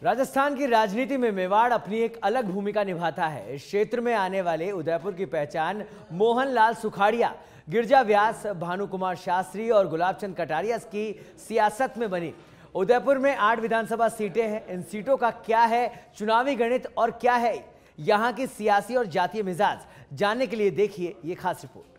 राजस्थान की राजनीति में मेवाड़ अपनी एक अलग भूमिका निभाता है। इस क्षेत्र में आने वाले उदयपुर की पहचान मोहनलाल सुखाड़िया, गिरिजा व्यास, भानु कुमार शास्त्री और गुलाबचंद कटारिया की सियासत में बनी। उदयपुर में 8 विधानसभा सीटें हैं। इन सीटों का क्या है चुनावी गणित और क्या है यहाँ की सियासी और जातीय मिजाज, जानने के लिए देखिए ये खास रिपोर्ट।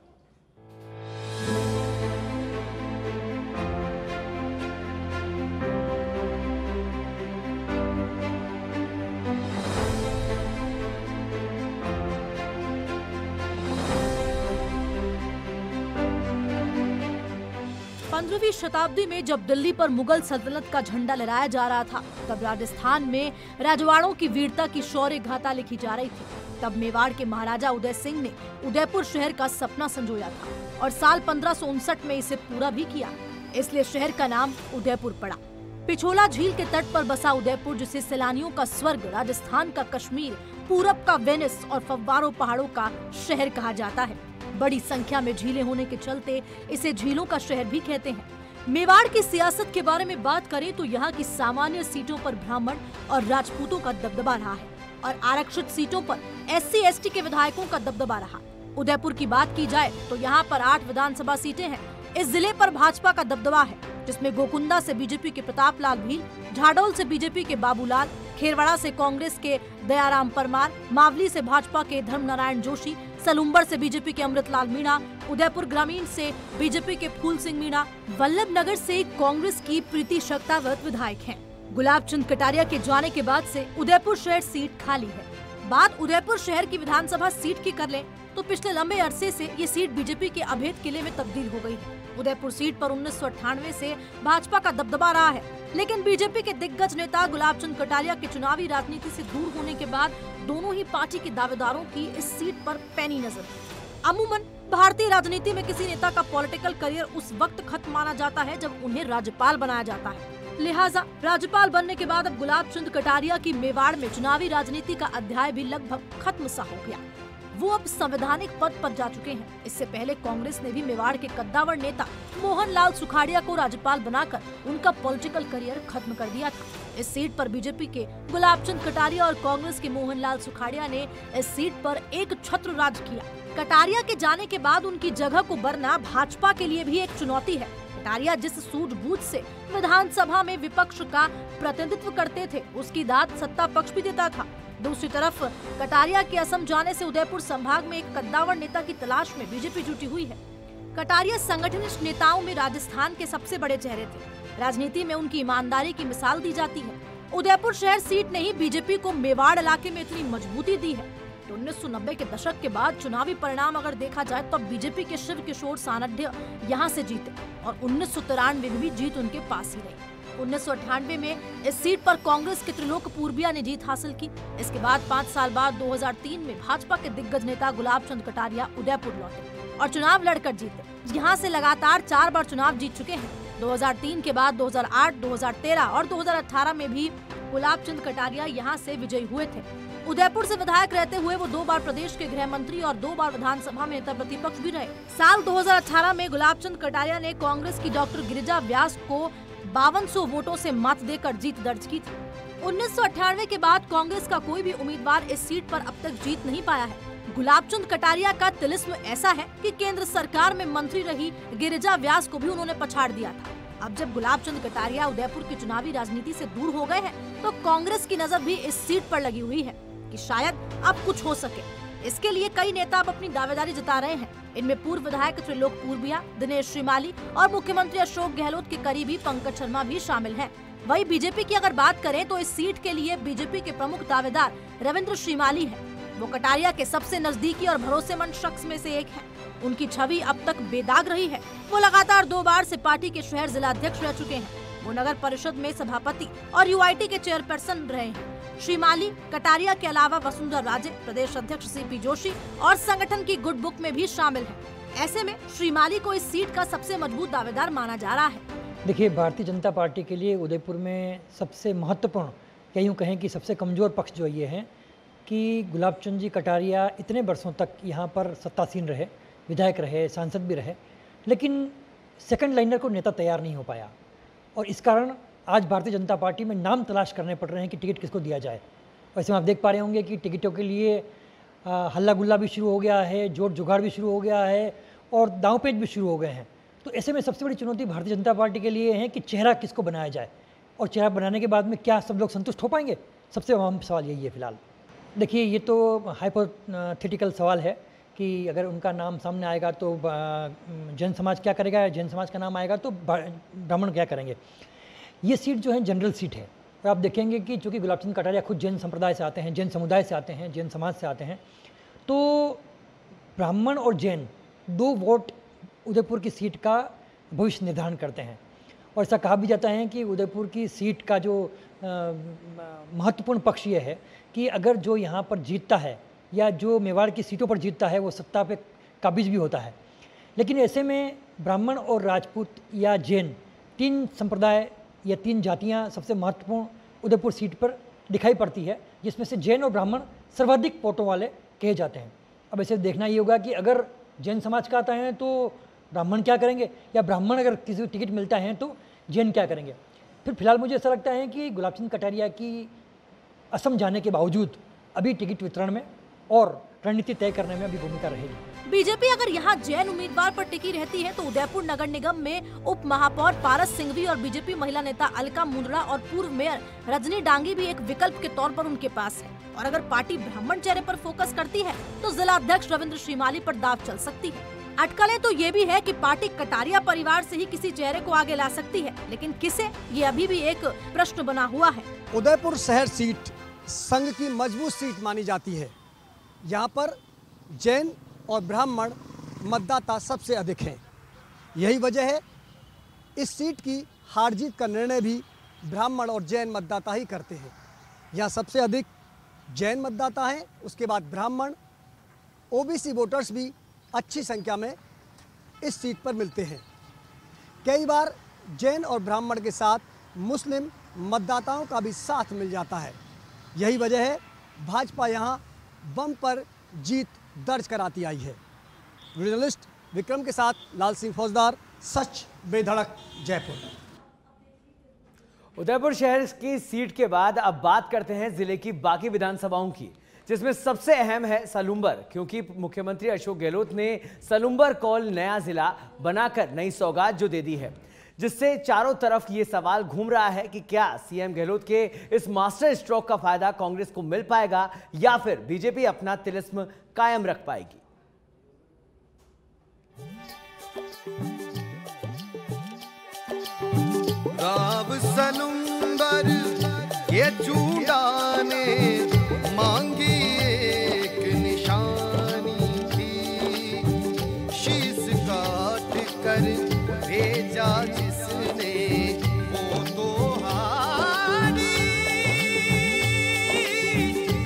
पंद्रहवीं शताब्दी में जब दिल्ली पर मुगल सल्तनत का झंडा लहराया जा रहा था, तब राजस्थान में रजवाड़ों की वीरता की शौर्य गाथा लिखी जा रही थी। तब मेवाड़ के महाराजा उदय सिंह ने उदयपुर शहर का सपना संजोया था और साल 1559 में इसे पूरा भी किया। इसलिए शहर का नाम उदयपुर पड़ा। पिछोला झील के तट पर बसा उदयपुर, जिसे सैलानियों का स्वर्ग, राजस्थान का कश्मीर, पूरब का वेनिस और फव्वारों पहाड़ों का शहर कहा जाता है। बड़ी संख्या में झीलें होने के चलते इसे झीलों का शहर भी कहते हैं। मेवाड़ की सियासत के बारे में बात करें तो यहाँ की सामान्य सीटों पर ब्राह्मण और राजपूतों का दबदबा रहा है और आरक्षित सीटों पर SC/ST के विधायकों का दबदबा रहा। उदयपुर की बात की जाए तो यहाँ पर 8 विधानसभा सीटें हैं। इस जिले पर भाजपा का दबदबा है, जिसमें गोकुंदा से बीजेपी के प्रताप लाल भील, झाडोल से बीजेपी के बाबूलाल, खेरवाड़ा से कांग्रेस के दयाराम परमार, मावली से भाजपा के धर्मनारायण जोशी, सलूम्बर से बीजेपी के अमृतलाल मीणा, उदयपुर ग्रामीण से बीजेपी के फूल सिंह मीणा, वल्लभ नगर से कांग्रेस की प्रीति शक्तावत विधायक हैं। गुलाबचंद कटारिया के जाने के बाद से उदयपुर शहर सीट खाली है। बात उदयपुर शहर की विधानसभा सीट की कर लें तो पिछले लंबे अरसे से ये सीट बीजेपी के अभेद किले में तब्दील हो गई है। उदयपुर सीट पर 1998 से भाजपा का दबदबा रहा है, लेकिन बीजेपी के दिग्गज नेता गुलाबचंद कटारिया के चुनावी राजनीति से दूर होने के बाद दोनों ही पार्टी के दावेदारों की इस सीट पर पैनी नजर। अमूमन भारतीय राजनीति में किसी नेता का पॉलिटिकल करियर उस वक्त खत्म माना जाता है जब उन्हें राज्यपाल बनाया जाता है। लिहाजा राज्यपाल बनने के बाद अब गुलाबचंद कटारिया की मेवाड़ में चुनावी राजनीति का अध्याय भी लगभग खत्म सा हो गया। वो अब संवैधानिक पद पर जा चुके हैं। इससे पहले कांग्रेस ने भी मेवाड़ के कद्दावर नेता मोहनलाल सुखाड़िया को राज्यपाल बनाकर उनका पॉलिटिकल करियर खत्म कर दिया था। इस सीट पर बीजेपी के गुलाबचंद कटारिया और कांग्रेस के मोहनलाल सुखाड़िया ने इस सीट पर एक छत्र राज किया। कटारिया के जाने के बाद उनकी जगह को भरना भाजपा के लिए भी एक चुनौती है। कटारिया जिस सूझबूझ से विधानसभा में विपक्ष का प्रतिनिधित्व करते थे, उसकी दाद सत्ता पक्ष भी देता था। दूसरी तरफ कटारिया के असम जाने से उदयपुर संभाग में एक कद्दावर नेता की तलाश में बीजेपी जुटी हुई है। कटारिया संगठनिस्ट नेताओं में राजस्थान के सबसे बड़े चेहरे थे। राजनीति में उनकी ईमानदारी की मिसाल दी जाती है। उदयपुर शहर सीट ने ही बीजेपी को मेवाड़ इलाके में इतनी मजबूती दी है कि 1990 के दशक के बाद चुनावी परिणाम अगर देखा जाए तो बीजेपी के शिव किशोर सानड्य यहाँ से जीते और 1993 में भी जीत उनके पास ही रही। 1998 में इस सीट पर कांग्रेस के त्रिलोक पूर्बिया ने जीत हासिल की। इसके बाद 5 साल बाद 2003 में भाजपा के दिग्गज नेता गुलाबचंद कटारिया उदयपुर लौटे और चुनाव लड़कर जीते। यहाँ से लगातार 4 बार चुनाव जीत चुके हैं। 2003 के बाद 2008, 2013 और 2018 में भी गुलाबचंद कटारिया यहाँ से विजयी हुए थे। उदयपुर से विधायक रहते हुए वो 2 बार प्रदेश के गृह मंत्री और 2 बार विधानसभा में नेता प्रतिपक्ष भी रहे। साल 2018 में गुलाबचंद कटारिया ने कांग्रेस की डॉक्टर गिरिजा व्यास को 5200 वोटों से मत देकर जीत दर्ज की थी। 1998 के बाद कांग्रेस का कोई भी उम्मीदवार इस सीट पर अब तक जीत नहीं पाया है। गुलाबचंद कटारिया का तिलिस्म ऐसा है कि केंद्र सरकार में मंत्री रही गिरिजा व्यास को भी उन्होंने पछाड़ दिया था। अब जब गुलाबचंद कटारिया उदयपुर की चुनावी राजनीति से दूर हो गए हैं, तो कांग्रेस की नजर भी इस सीट पर लगी हुई है कि शायद अब कुछ हो सके। इसके लिए कई नेता अब अपनी दावेदारी जता रहे हैं। इनमें पूर्व विधायक त्रिलोक पूर्बिया, दिनेश श्रीमाली और मुख्यमंत्री अशोक गहलोत के करीबी पंकज शर्मा भी शामिल हैं। वहीं बीजेपी की अगर बात करें तो इस सीट के लिए बीजेपी के प्रमुख दावेदार रविंद्र श्रीमाली हैं। वो कटारिया के सबसे नजदीकी और भरोसेमंद शख्स में से एक हैं। उनकी छवि अब तक बेदाग रही है। वो लगातार 2 बार से पार्टी के शहर जिलाध्यक्ष रह चुके हैं। वो नगर परिषद में सभापति और UIT के चेयरपर्सन रहे हैं। श्रीमाली कटारिया के अलावा वसुंधरा राजे, प्रदेश अध्यक्ष CP जोशी और संगठन की गुड बुक में भी शामिल हैं। ऐसे में श्रीमाली को इस सीट का सबसे मजबूत दावेदार माना जा रहा है। देखिए, भारतीय जनता पार्टी के लिए उदयपुर में सबसे महत्वपूर्ण या यूँ कहें कि सबसे कमज़ोर पक्ष जो ये है कि गुलाबचंद जी कटारिया इतने वर्षों तक यहाँ पर सत्तासीन रहे, विधायक रहे, सांसद भी रहे, लेकिन सेकंड लाइनर को नेता तैयार नहीं हो पाया और इस कारण आज भारतीय जनता पार्टी में नाम तलाश करने पड़ रहे हैं कि टिकट किसको दिया जाए। वैसे में आप देख पा रहे होंगे कि टिकटों के लिए हल्ला गुल्ला भी शुरू हो गया है, जोड़ जुगाड़ भी शुरू हो गया है और दांवपेच भी शुरू हो गए हैं। तो ऐसे में सबसे बड़ी चुनौती भारतीय जनता पार्टी के लिए है कि चेहरा किसको बनाया जाए और चेहरा बनाने के बाद में क्या सब लोग संतुष्ट हो पाएंगे, सबसे अहम सवाल यही है फिलहाल। देखिए, ये तो हाइपोथेटिकल सवाल है कि अगर उनका नाम सामने आएगा तो जैन समाज क्या करेगा, जैन समाज का नाम आएगा तो ब्राह्मण क्या करेंगे। ये सीट जो है जनरल सीट है और आप देखेंगे कि चूँकि गुलाब चंद कटारिया खुद जैन संप्रदाय से आते हैं, जैन समुदाय से आते हैं, जैन समाज से आते हैं, तो ब्राह्मण और जैन 2 वोट उदयपुर की सीट का भविष्य निर्धारण करते हैं। और ऐसा कहा भी जाता है कि उदयपुर की सीट का जो महत्वपूर्ण पक्ष ये है कि अगर जो यहाँ पर जीतता है या जो मेवाड़ की सीटों पर जीतता है वो सत्ता पे काबिज भी होता है। लेकिन ऐसे में ब्राह्मण और राजपूत या जैन 3 संप्रदाय या 3 जातियाँ सबसे महत्वपूर्ण उदयपुर सीट पर दिखाई पड़ती है, जिसमें से जैन और ब्राह्मण सर्वाधिक वोटों वाले कहे जाते हैं। अब ऐसे देखना ये होगा कि अगर जैन समाज का आता है तो ब्राह्मण क्या करेंगे, या ब्राह्मण अगर किसी को टिकट मिलता है तो जैन क्या करेंगे। फिर फिलहाल मुझे ऐसा लगता है कि गुलाब चंद कटारिया की असम जाने के बावजूद अभी टिकट वितरण में और रणनीति तय करने में अभी भूमिका रहेगी। बीजेपी अगर यहाँ जैन उम्मीदवार पर टिकी रहती है तो उदयपुर नगर निगम में उप महापौर पारस सिंघवी और बीजेपी महिला नेता अलका मुंदड़ा और पूर्व मेयर रजनी डांगी भी एक विकल्प के तौर पर उनके पास है। और अगर पार्टी ब्राह्मण चेहरे पर फोकस करती है तो जिला अध्यक्ष रविंद्र श्रीमाली पर दाव चल सकती है। अटकलें तो ये भी है कि पार्टी कटारिया परिवार से ही किसी चेहरे को आगे ला सकती है, लेकिन किसे, ये अभी भी एक प्रश्न बना हुआ है। उदयपुर शहर सीट संघ की मजबूत सीट मानी जाती है। यहाँ पर जैन और ब्राह्मण मतदाता सबसे अधिक हैं। यही वजह है इस सीट की हार जीत का निर्णय भी ब्राह्मण और जैन मतदाता ही करते हैं। यहाँ सबसे अधिक जैन मतदाता हैं, उसके बाद ब्राह्मण, ओबीसी वोटर्स भी अच्छी संख्या में इस सीट पर मिलते हैं। कई बार जैन और ब्राह्मण के साथ मुस्लिम मतदाताओं का भी साथ मिल जाता है। यही वजह है भाजपा यहाँ बम्पर जीत दर्ज कराती आई है। जर्नलिस्ट विक्रम के साथ लाल सिंह फौजदार, सच बेधड़क, जयपुर। उदयपुर शहर की सीट के बाद अब बात करते हैं जिले की बाकी विधानसभाओं की, जिसमें सबसे अहम है सलूम्बर, क्योंकि मुख्यमंत्री अशोक गहलोत ने सलूम्बर कॉल नया जिला बनाकर नई सौगात जो दे दी है, जिससे चारों तरफ ये सवाल घूम रहा है कि क्या सीएम गहलोत के इस मास्टर स्ट्रोक का फायदा कांग्रेस को मिल पाएगा या फिर बीजेपी अपना तिलिस्म कायम रख पाएगी। गाव सलूम्बर ये चूड़ा ने मांगी एक निशानी थी, शीश काट कर भेजा जिसने वो तो हारी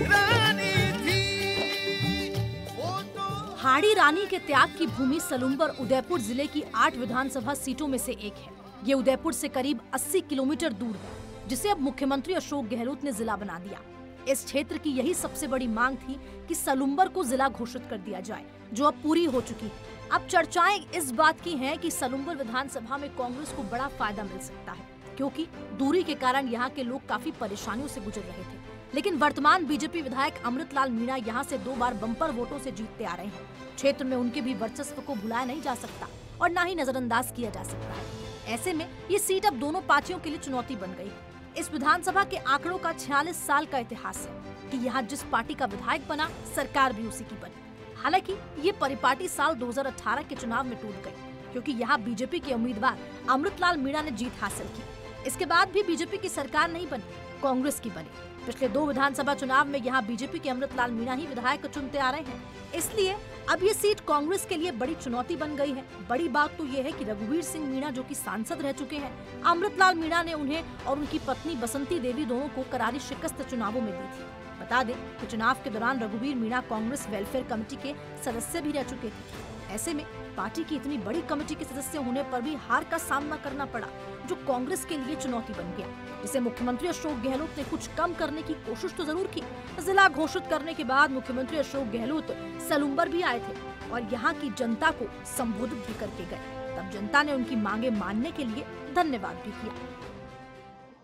रानी थी, वो तो हाड़ी रानी के त्याग की भूमि सलूम्बर उदयपुर जिले की 8 विधानसभा सीटों में से एक है। ये उदयपुर से करीब 80 किलोमीटर दूर है, जिसे अब मुख्यमंत्री अशोक गहलोत ने जिला बना दिया। इस क्षेत्र की यही सबसे बड़ी मांग थी कि सलूम्बर को जिला घोषित कर दिया जाए, जो अब पूरी हो चुकी है। अब चर्चाएं इस बात की हैं कि सलूम्बर विधानसभा में कांग्रेस को बड़ा फायदा मिल सकता है, क्योंकि दूरी के कारण यहाँ के लोग काफी परेशानियों से गुजर रहे थे। लेकिन वर्तमान बीजेपी विधायक अमृतलाल मीणा यहाँ से 2 बार बम्पर वोटों से जीतते आ रहे हैं। क्षेत्र में उनके भी वर्चस्व को भुलाया नहीं जा सकता और न ही नजरअंदाज किया जा सकता है। ऐसे में ये सीट अब दोनों पार्टियों के लिए चुनौती बन गई है। इस विधानसभा के आंकड़ों का 46 साल का इतिहास है कि यहाँ जिस पार्टी का विधायक बना, सरकार भी उसी की बनी। हालांकि ये परिपाटी साल 2018 के चुनाव में टूट गई, क्योंकि यहाँ बीजेपी के उम्मीदवार अमृतलाल मीणा ने जीत हासिल की। इसके बाद भी बीजेपी की सरकार नहीं बनी, कांग्रेस की बनी। पिछले 2 विधानसभा चुनाव में यहाँ बीजेपी के अमृतलाल मीणा ही विधायक चुनते आ रहे हैं। इसलिए अब ये सीट कांग्रेस के लिए बड़ी चुनौती बन गई है। बड़ी बात तो ये है कि रघुवीर सिंह मीणा, जो कि सांसद रह चुके हैं, अमृतलाल मीणा ने उन्हें और उनकी पत्नी बसंती देवी दोनों को करारी शिकस्त चुनावों में दी थी। बता दें कि चुनाव के दौरान रघुवीर मीणा कांग्रेस वेलफेयर कमेटी के सदस्य भी रह चुके थे। ऐसे में पार्टी की इतनी बड़ी कमेटी के सदस्य होने पर भी हार का सामना करना पड़ा, जो कांग्रेस के लिए चुनौती बन गया। इसे मुख्यमंत्री अशोक गहलोत ने कुछ कम करने की कोशिश तो जरूर की। जिला घोषित करने के बाद मुख्यमंत्री अशोक गहलोत सलूम्बर भी आए थे और यहाँ की जनता को संबोधित भी करके गए। तब जनता ने उनकी मांगे मानने के लिए धन्यवाद भी किया।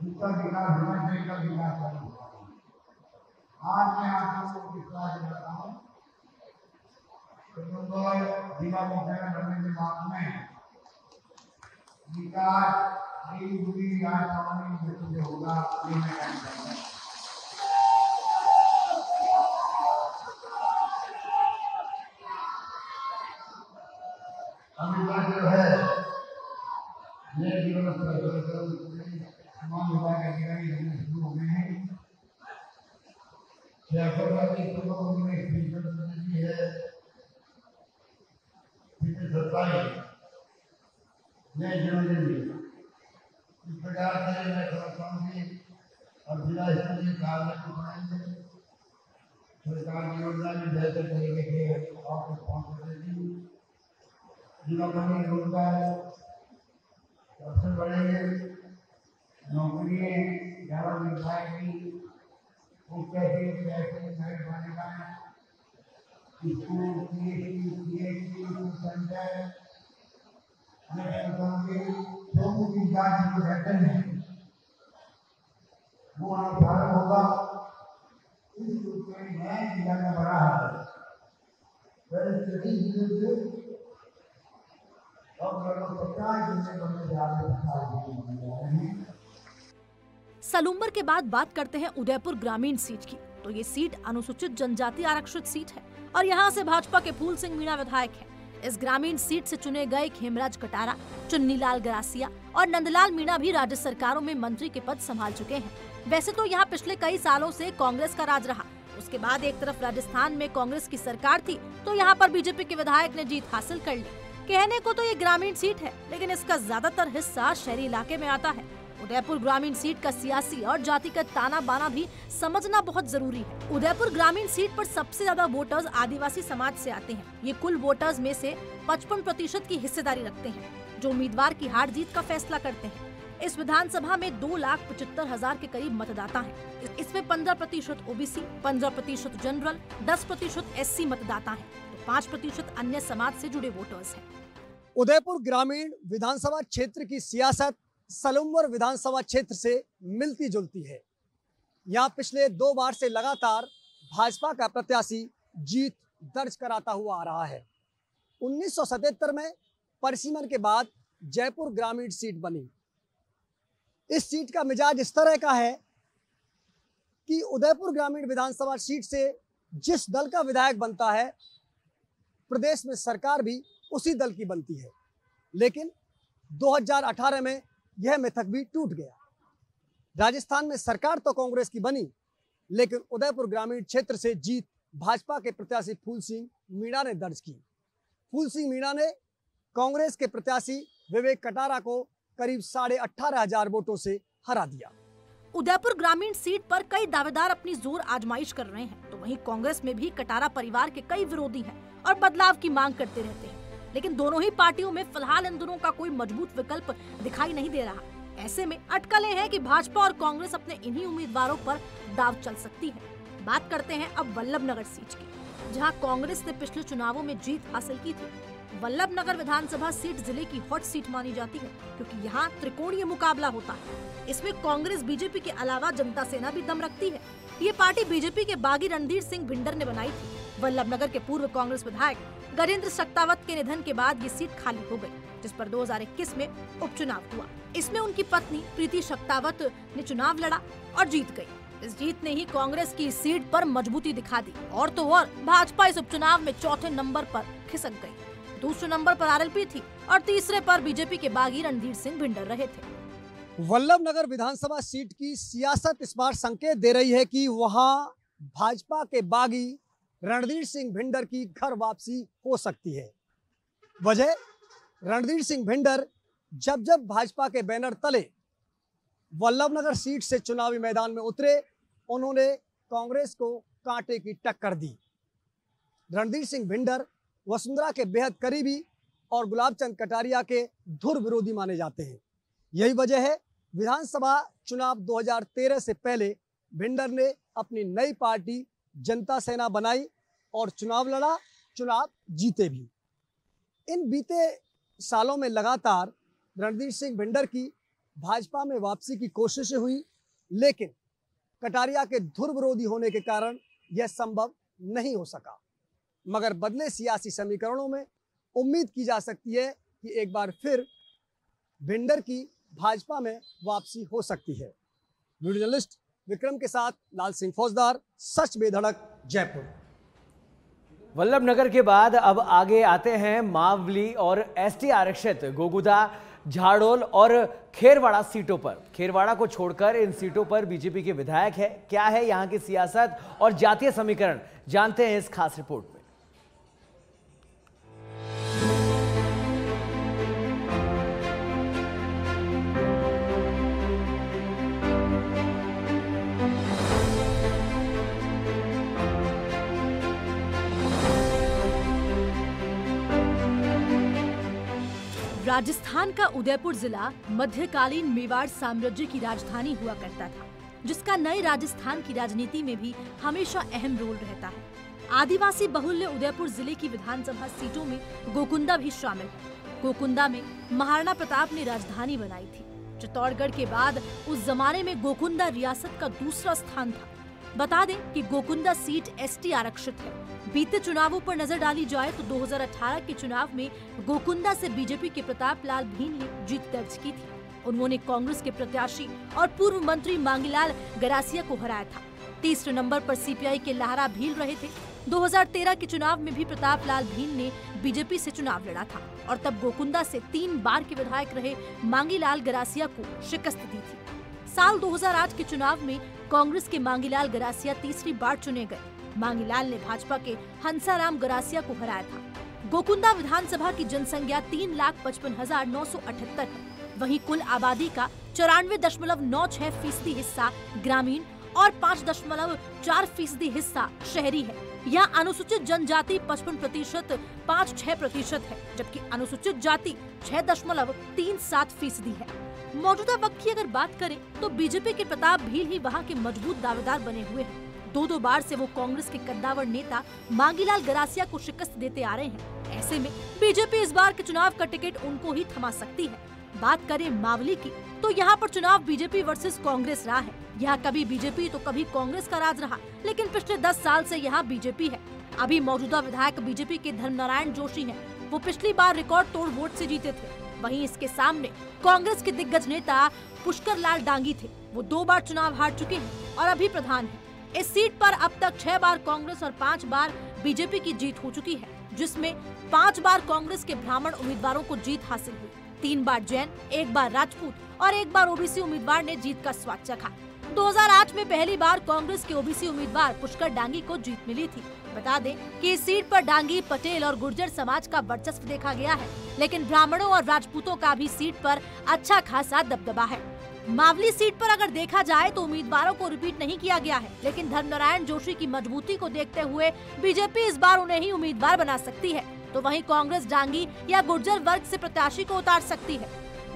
जिसका विकास होना चाहिए का विकास करना। आज मैं आप लोगों को विश्वास दिलाता हूँ जिला मुख्यालय बनने के बाद में विकास एक बुरी राजधानी गति से होगा, ये मैं कहना चाहता हूँ। अभी बात जो है नए जीवन तमाम विभाग के अधिकारी होने शुरू हो गए हैं। सियासतवादी लोगों ने दी है 27 नए जीवन इस प्रकार से मैं समझता हूँ कि अब जिला स्तरीय कार्य बनाएंगे, सरकार की योजना भी बेहतर तरीके से आपको पहुँच देगी। जिला में रोजगार सबसे बढ़ेंगे, नौकरियाँ ज़्यादा मिल पाएगी, कैसे बनेगा, स्कूल PhD पंचायत लोगों की जांच जो रहते हैं वो अनुसार होगा। इस रूप में नया जिला में बड़ा है सलूम्बर के बाद बात करते हैं उदयपुर ग्रामीण सीट की। तो ये सीट अनुसूचित जनजाति आरक्षित सीट है और यहाँ से भाजपा के फूल सिंह मीणा विधायक हैं। इस ग्रामीण सीट से चुने गए खेमराज कटारा, चुन्नीलाल गरासिया और नंदलाल मीणा भी राज्य सरकारों में मंत्री के पद संभाल चुके हैं। वैसे तो यहाँ पिछले कई सालों से कांग्रेस का राज रहा। उसके बाद एक तरफ राजस्थान में कांग्रेस की सरकार थी तो यहाँ पर बीजेपी के विधायक ने जीत हासिल कर ली। कहने को तो ये ग्रामीण सीट है, लेकिन इसका ज्यादातर हिस्सा शहरी इलाके में आता है। उदयपुर ग्रामीण सीट का सियासी और जातिगत ताना बाना भी समझना बहुत जरूरी है। उदयपुर ग्रामीण सीट पर सबसे ज्यादा वोटर्स आदिवासी समाज से आते हैं। ये कुल वोटर्स में से 55% की हिस्सेदारी रखते हैं, जो उम्मीदवार की हार जीत का फैसला करते हैं। इस विधानसभा में 2,75,000 के करीब मतदाता हैं। इसमें 15% OBC, 15% जनरल, 10% SC मतदाता हैं, तो 5% अन्य समाज से जुड़े वोटर्स हैं। उदयपुर ग्रामीण विधानसभा क्षेत्र की सियासत सलूम्बर विधानसभा क्षेत्र से मिलती जुलती है। यहाँ पिछले 2 बार से लगातार भाजपा का प्रत्याशी जीत दर्ज कराता हुआ आ रहा है। 1977 में परिसीमन के बाद जयपुर ग्रामीण सीट बनी। इस सीट का मिजाज इस तरह का है कि उदयपुर ग्रामीण विधानसभा सीट से जिस दल का विधायक बनता है, प्रदेश में सरकार भी उसी दल की बनती है। लेकिन 2018 में यह मिथक भी टूट गया। राजस्थान में सरकार तो कांग्रेस की बनी, लेकिन उदयपुर ग्रामीण क्षेत्र से जीत भाजपा के प्रत्याशी फूल सिंह मीणा ने दर्ज की। फूल सिंह मीणा ने कांग्रेस के प्रत्याशी विवेक कटारा को करीब 18,500 वोटों से हरा दिया। उदयपुर ग्रामीण सीट पर कई दावेदार अपनी जोर आजमाइश कर रहे हैं, तो वहीं कांग्रेस में भी कटारा परिवार के कई विरोधी हैं और बदलाव की मांग करते रहते हैं। लेकिन दोनों ही पार्टियों में फिलहाल इन दोनों का कोई मजबूत विकल्प दिखाई नहीं दे रहा। ऐसे में अटकलें हैं कि भाजपा और कांग्रेस अपने इन्हीं उम्मीदवारों पर दाव चल सकती है। बात करते हैं अब वल्लभनगर सीट की, जहां कांग्रेस ने पिछले चुनावों में जीत हासिल की थी। वल्लभनगर विधानसभा सीट जिले की हॉट सीट मानी जाती है, क्योंकि यहाँ त्रिकोणीय मुकाबला होता है। इसमें कांग्रेस बीजेपी के अलावा जनता सेना भी दम रखती है। ये पार्टी बीजेपी के बागी रणधीर सिंह भिंडर ने बनाई थी। वल्लभनगर के पूर्व कांग्रेस विधायक गजेंद्र शक्तावत के निधन के बाद ये सीट खाली हो गई, जिस पर 2021 में उपचुनाव हुआ। इसमें उनकी पत्नी प्रीति शक्तावत ने चुनाव लड़ा और जीत गई। इस जीत ने ही कांग्रेस की सीट पर मजबूती दिखा दी। और तो और भाजपा इस उपचुनाव में चौथे नंबर पर खिसक गई। दूसरे नंबर पर RLP थी और तीसरे पर बीजेपी के बागी रणधीर सिंह भिंडर रहे थे। वल्लभनगर विधानसभा सीट की सियासत इस बार संकेत दे रही है कि वहां भाजपा के बागी रणधीर सिंह भिंडर की घर वापसी हो सकती है। वजह, रणधीर सिंह भिंडर जब जब भाजपा के बैनर तले वल्लभनगर सीट से चुनावी मैदान में उतरे, उन्होंने कांग्रेस को कांटे की टक्कर दी। रणधीर सिंह भिंडर वसुंधरा के बेहद करीबी और गुलाबचंद कटारिया के धुर विरोधी माने जाते हैं। यही वजह है विधानसभा चुनाव 2013 से पहले भिंडर ने अपनी नई पार्टी जनता सेना बनाई और चुनाव लड़ा, चुनाव जीते भी। इन बीते सालों में लगातार रणधीर सिंह भिंडर की भाजपा में वापसी की कोशिशें हुई, लेकिन कटारिया के धुर विरोधी होने के कारण यह संभव नहीं हो सका। मगर बदले सियासी समीकरणों में उम्मीद की जा सकती है कि एक बार फिर भिंडर की भाजपा में वापसी हो सकती है। वीडियो जर्नलिस्ट विक्रम के साथ लाल सिंह फौजदार, सच बेधड़क, जयपुर। वल्लभनगर के बाद अब आगे आते हैं मावली और एसटी आरक्षित गोगुदा, झाड़ोल और खेरवाड़ा सीटों पर। खेरवाड़ा को छोड़कर इन सीटों पर बीजेपी के विधायक है। क्या है यहां की सियासत और जातीय समीकरण, जानते हैं इस खास रिपोर्ट में। राजस्थान का उदयपुर जिला मध्यकालीन मेवाड़ साम्राज्य की राजधानी हुआ करता था, जिसका नए राजस्थान की राजनीति में भी हमेशा अहम रोल रहता है। आदिवासी बहुल्य उदयपुर जिले की विधानसभा सीटों में गोकुंदा भी शामिल है। गोकुंदा में महाराणा प्रताप ने राजधानी बनाई थी। चित्तौड़गढ़ के बाद उस जमाने में गोकुंदा रियासत का दूसरा स्थान था। बता दें कि गोकुंदा सीट एसटी आरक्षित है। बीते चुनावों पर नजर डाली जाए तो 2018 के चुनाव में गोकुंदा से बीजेपी के प्रताप लाल भील ने जीत दर्ज की थी। उन्होंने कांग्रेस के प्रत्याशी और पूर्व मंत्री मांगीलाल गरासिया को हराया था। तीसरे नंबर पर सीपीआई के लहरा भील रहे थे। 2013 के चुनाव में भी प्रताप लाल भील ने बीजेपी से चुनाव लड़ा था और तब गोकुंदा से 3 बार के विधायक रहे मांगीलाल गरासिया को शिकस्त दी थी। साल 2008 के चुनाव में कांग्रेस के मांगीलाल गरासिया तीसरी बार चुने गए। मांगीलाल ने भाजपा के हंसाराम गरासिया को हराया था। गोकुंदा विधानसभा की जनसंख्या 3,55,978 है। वहीं कुल आबादी का 94.96% हिस्सा ग्रामीण और 5.4% हिस्सा शहरी है। यहाँ अनुसूचित जनजाति 55% 5-6% है, जबकि अनुसूचित जाति 6.37% है। मौजूदा वक्त की अगर बात करें तो बीजेपी के प्रताप भील ही वहाँ के मजबूत दावेदार बने हुए हैं। 2 बार से वो कांग्रेस के कद्दावर नेता मांगीलाल गरासिया को शिकस्त देते आ रहे हैं। ऐसे में बीजेपी इस बार के चुनाव का टिकट उनको ही थमा सकती है। बात करें मावली की तो यहाँ पर चुनाव बीजेपी वर्सेस कांग्रेस रहा है। यहाँ कभी बीजेपी तो कभी कांग्रेस का राज रहा, लेकिन पिछले 10 साल से यहाँ बीजेपी है। अभी मौजूदा विधायक बीजेपी के धर्मनारायण जोशी हैं। वो पिछली बार रिकॉर्ड तोड़ वोट से जीते थे। वहीं इसके सामने कांग्रेस के दिग्गज नेता पुष्कर लाल डांगी थे। वो 2 बार चुनाव हार चुके हैं और अभी प्रधान है। इस सीट पर अब तक 6 बार कांग्रेस और 5 बार बीजेपी की जीत हो चुकी है, जिसमें 5 बार कांग्रेस के ब्राह्मण उम्मीदवारों को जीत हासिल हुई। 3 बार जैन, 1 बार राजपूत और 1 बार ओबीसी उम्मीदवार ने जीत का स्वाद चखा। 2008 में पहली बार कांग्रेस के ओबीसी उम्मीदवार पुष्कर डांगी को जीत मिली थी। बता दें कि इस सीट पर डांगी, पटेल और गुर्जर समाज का वर्चस्व देखा गया है, लेकिन ब्राह्मणों और राजपूतों का भी सीट पर अच्छा खासा दबदबा है। मावली सीट पर अगर देखा जाए तो उम्मीदवारों को रिपीट नहीं किया गया है, लेकिन धर्मनारायण जोशी की मजबूती को देखते हुए बीजेपी इस बार उन्हें ही उम्मीदवार बना सकती है, तो वहीं कांग्रेस डांगी या गुर्जर वर्ग से प्रत्याशी को उतार सकती है।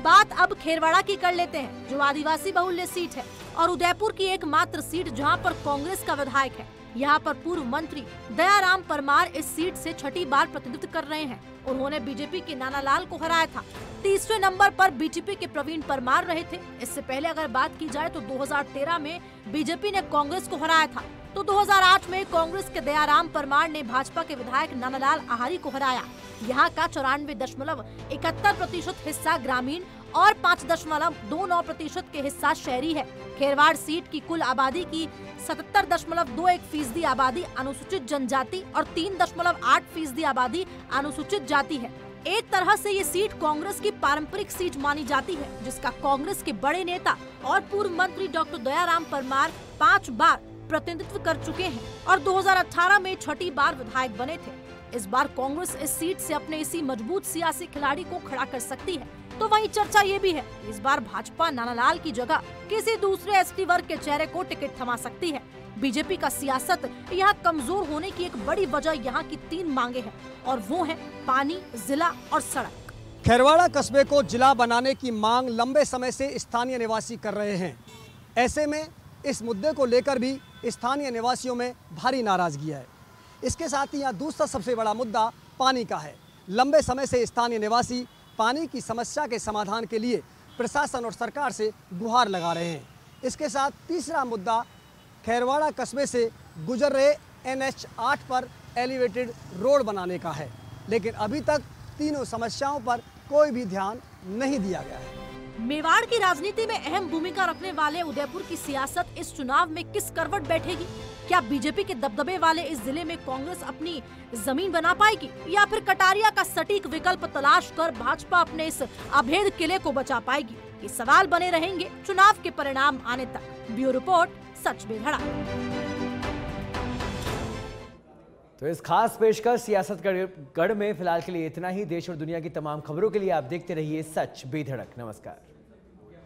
बात अब खेरवाड़ा की कर लेते हैं, जो आदिवासी बहुल्य सीट है और उदयपुर की एकमात्र सीट जहां पर कांग्रेस का विधायक है। यहाँ पर पूर्व मंत्री दयाराम परमार इस सीट से 6ठी बार प्रतिनिधित्व कर रहे हैं। उन्होंने बीजेपी के नानालाल को हराया था। तीसरे नंबर पर बीजेपी के प्रवीण परमार रहे थे। इससे पहले अगर बात की जाए तो 2013 में बीजेपी ने कांग्रेस को हराया था, तो 2008 में कांग्रेस के दयाराम परमार ने भाजपा के विधायक नानालाल आहारी को हराया। यहाँ का 94.71% हिस्सा ग्रामीण और 5.29% के हिस्सा शहरी है। खेरवाड़ सीट की कुल आबादी की 77.21% आबादी अनुसूचित जनजाति और 3.8% आबादी अनुसूचित जाति है। एक तरह से ये सीट कांग्रेस की पारंपरिक सीट मानी जाती है, जिसका कांग्रेस के बड़े नेता और पूर्व मंत्री डॉक्टर दयाराम परमार 5 बार प्रतिनिधित्व कर चुके हैं और 2018 में 6ठी बार विधायक बने थे। इस बार कांग्रेस इस सीट से अपने इसी मजबूत सियासी खिलाड़ी को खड़ा कर सकती है। तो वहीं चर्चा ये भी है, इस बार भाजपा नानालाल की जगह किसी दूसरे एसटी वर्ग के चेहरे को टिकट थमा सकती है। बीजेपी का सियासत यहाँ कमजोर होने की एक बड़ी वजह यहाँ की 3 मांगे हैं, और वो है पानी, जिला और सड़क। खेरवाड़ा कस्बे को जिला बनाने की मांग लंबे समय से स्थानीय निवासी कर रहे हैं। ऐसे में इस मुद्दे को लेकर भी स्थानीय निवासियों में भारी नाराजगी है। इसके साथ ही यहाँ दूसरा सबसे बड़ा मुद्दा पानी का है। लंबे समय से स्थानीय निवासी पानी की समस्या के समाधान के लिए प्रशासन और सरकार से गुहार लगा रहे हैं। इसके साथ तीसरा मुद्दा खैरवाड़ा कस्बे से गुजर रहे NH 8 पर एलिवेटेड रोड बनाने का है, लेकिन अभी तक तीनों समस्याओं पर कोई भी ध्यान नहीं दिया गया है। मेवाड़ की राजनीति में अहम भूमिका रखने वाले उदयपुर की सियासत इस चुनाव में किस करवट बैठेगी? क्या बीजेपी के दबदबे वाले इस जिले में कांग्रेस अपनी जमीन बना पाएगी, या फिर कटारिया का सटीक विकल्प तलाश कर भाजपा अपने इस अभेद किले को बचा पाएगी? ये सवाल बने रहेंगे चुनाव के परिणाम आने तक। ब्यूरो रिपोर्ट, सच बेधड़ा। तो इस खास पेशकश सियासत गढ़ में फिलहाल के लिए इतना ही। देश और दुनिया की तमाम खबरों के लिए आप देखते रहिए सच बेधड़क। नमस्कार।